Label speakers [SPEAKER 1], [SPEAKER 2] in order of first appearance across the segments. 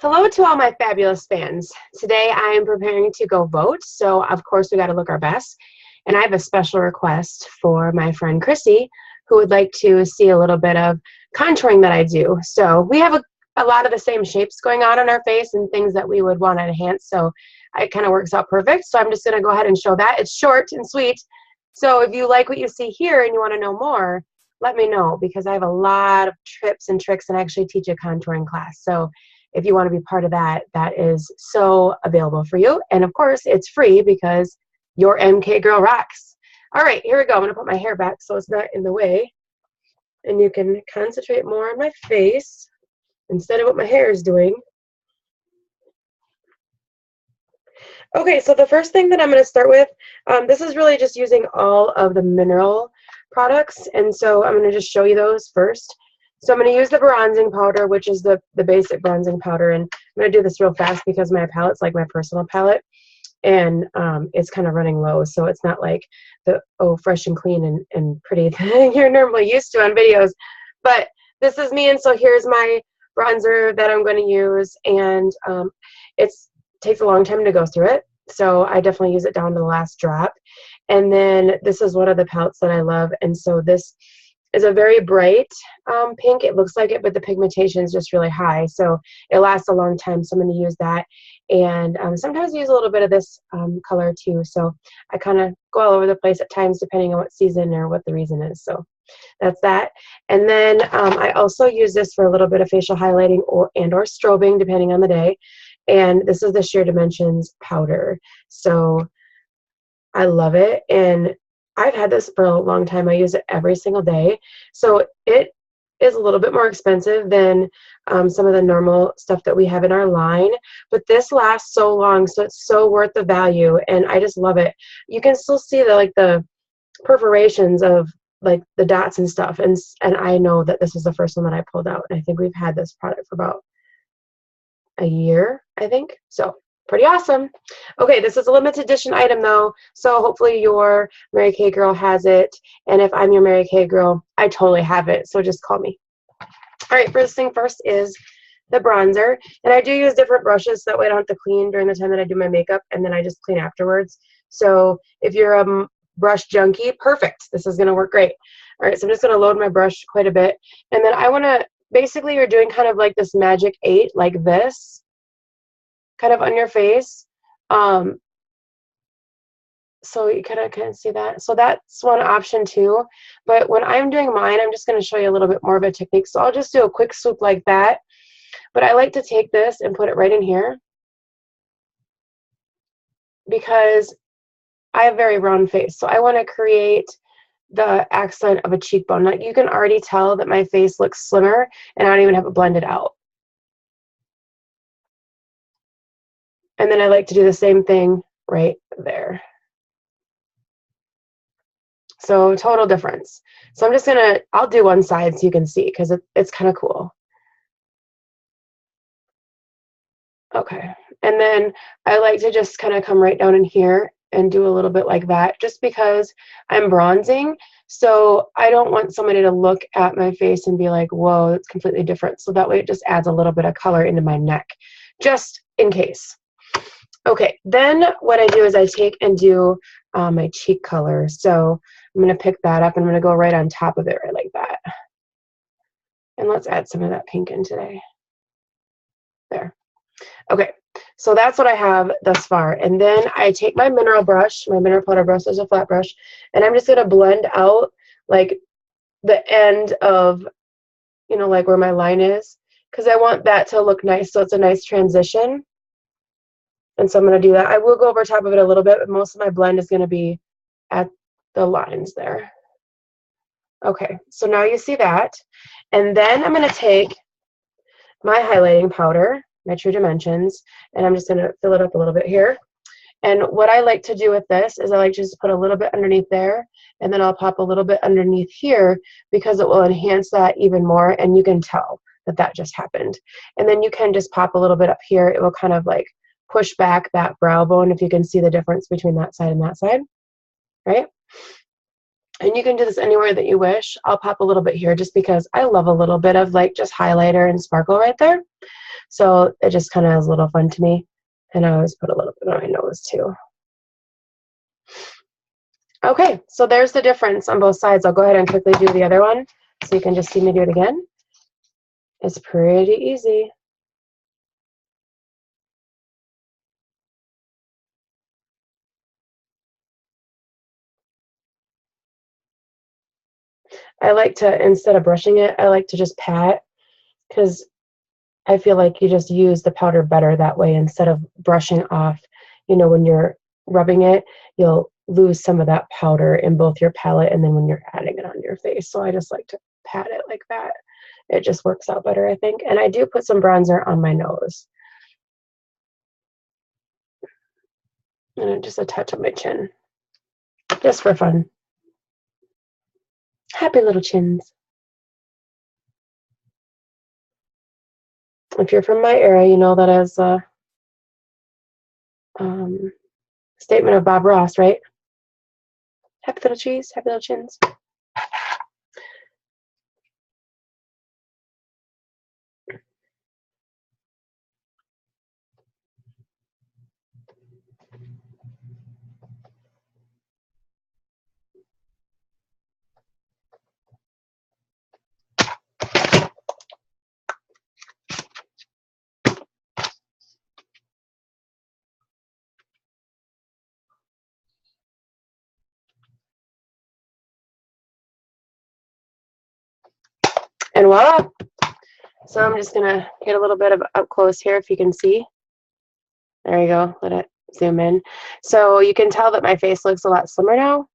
[SPEAKER 1] Hello to all my fabulous fans. Today I am preparing to go vote, so of course we got to look our best. And I have a special request for my friend Chrissy, who would like to see a little bit of contouring that I do. So we have a lot of the same shapes going on our face and things that we would want to enhance, so it kind of works out perfect. So I'm just going to go ahead and show that. It's short and sweet. So if you like what you see here and you want to know more, let me know, because I have a lot of tips and tricks and I actually teach a contouring class. So if you want to be part of that, that is so available for you. And of course, it's free because your MK Girl rocks. All right, here we go. I'm going to put my hair back so it's not in the way. And you can concentrate more on my face instead of what my hair is doing. Okay, so the first thing that I'm going to start with, this is really just using all of the mineral products. And so I'm going to just show you those first. So I'm going to use the bronzing powder, which is the basic bronzing powder. And I'm going to do this real fast because my palette's like my personal palette. And it's kind of running low. So it's not like the, fresh and clean and pretty that you're normally used to on videos. But this is me. And so here's my bronzer that I'm going to use. And it takes a long time to go through it. So I definitely use it down to the last drop. And then this is one of the palettes that I love. And so this is a very bright pink. It looks like it, but the pigmentation is just really high. So it lasts a long time. So I'm going to use that. And sometimes I use a little bit of this color too. So I kind of go all over the place at times depending on what season or what the reason is. So that's that. And then I also use this for a little bit of facial highlighting or strobing depending on the day. And this is the Sheer Dimensions powder. So I love it. And I've had this for a long time. I use it every single day. So it is a little bit more expensive than some of the normal stuff that we have in our line. But this lasts so long, so it's so worth the value. And I just love it. You can still see the perforations of like the dots and stuff. And I know that this is the first one that I pulled out. And I think we've had this product for about a year, I think. So pretty awesome. Okay, this is a limited edition item though, so hopefully your Mary Kay girl has it, and if I'm your Mary Kay girl, I totally have it, so just call me. All right, first thing first is the bronzer, and I do use different brushes so that way I don't have to clean during the time that I do my makeup, and then I just clean afterwards. So if you're a brush junkie, perfect. This is going to work great. All right, so I'm just going to load my brush quite a bit, and then I want to, basically you're doing kind of like this magic 8, like this, kind of on your face. So you kind of can see that. So that's one option too. But when I'm doing mine, I'm just going to show you a little bit more of a technique. So I'll just do a quick swoop like that. But I like to take this and put it right in here because I have a very round face. So I want to create the accent of a cheekbone. Now, you can already tell that my face looks slimmer and I don't even have it blended out. And then I like to do the same thing right there. So total difference. So I'm just gonna, I'll do one side so you can see because it's kind of cool. Okay, and then I like to just kind of come right down in here and do a little bit like that just because I'm bronzing. So I don't want somebody to look at my face and be like, whoa, it's completely different. So that way it just adds a little bit of color into my neck, just in case. Okay, then what I do is I take and do my cheek color. So I'm going to pick that up and I'm going to go right on top of it, right like that. And let's add some of that pink in today. There. Okay, so that's what I have thus far. And then I take my mineral brush, my mineral powder brush, there's a flat brush, and I'm just going to blend out like the end of, you know, like where my line is, because I want that to look nice, so it's a nice transition. And so I'm going to do that. I will go over top of it a little bit, but most of my blend is going to be at the lines there. Okay, so now you see that. And then I'm going to take my highlighting powder, my True Dimensions, and I'm just going to fill it up a little bit here. And what I like to do with this is I like to just put a little bit underneath there, and then I'll pop a little bit underneath here because it will enhance that even more, and you can tell that that just happened. And then you can just pop a little bit up here. It will kind of like push back that brow bone if you can see the difference between that side and that side, right? And you can do this anywhere that you wish. I'll pop a little bit here just because I love a little bit of like just highlighter and sparkle right there. So it just kind of is a little fun to me. And I always put a little bit on my nose too. Okay, so there's the difference on both sides. I'll go ahead and quickly do the other one so you can just see me do it again. It's pretty easy. I like to, instead of brushing it, I like to just pat, because I feel like you just use the powder better that way instead of brushing off. You know, when you're rubbing it, you'll lose some of that powder in both your palette and then when you're adding it on your face. So I just like to pat it like that. It just works out better, I think. And I do put some bronzer on my nose. And just a touch on my chin. Just for fun. Happy little chins. If you're from my era, you know that as a statement of Bob Ross, right? Happy little cheese, happy little chins. And voila! So I'm just gonna get a little bit of up close here if you can see. There you go, let it zoom in. So you can tell that my face looks a lot slimmer now.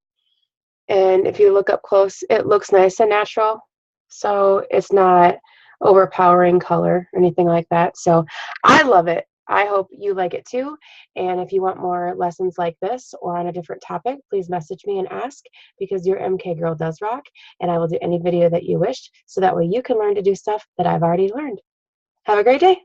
[SPEAKER 1] And if you look up close, it looks nice and natural. So it's not overpowering color or anything like that. So I love it. I hope you like it too. And if you want more lessons like this or on a different topic, please message me and ask, because your MK Girl does rock. And I will do any video that you wish, so that way you can learn to do stuff that I've already learned. Have a great day.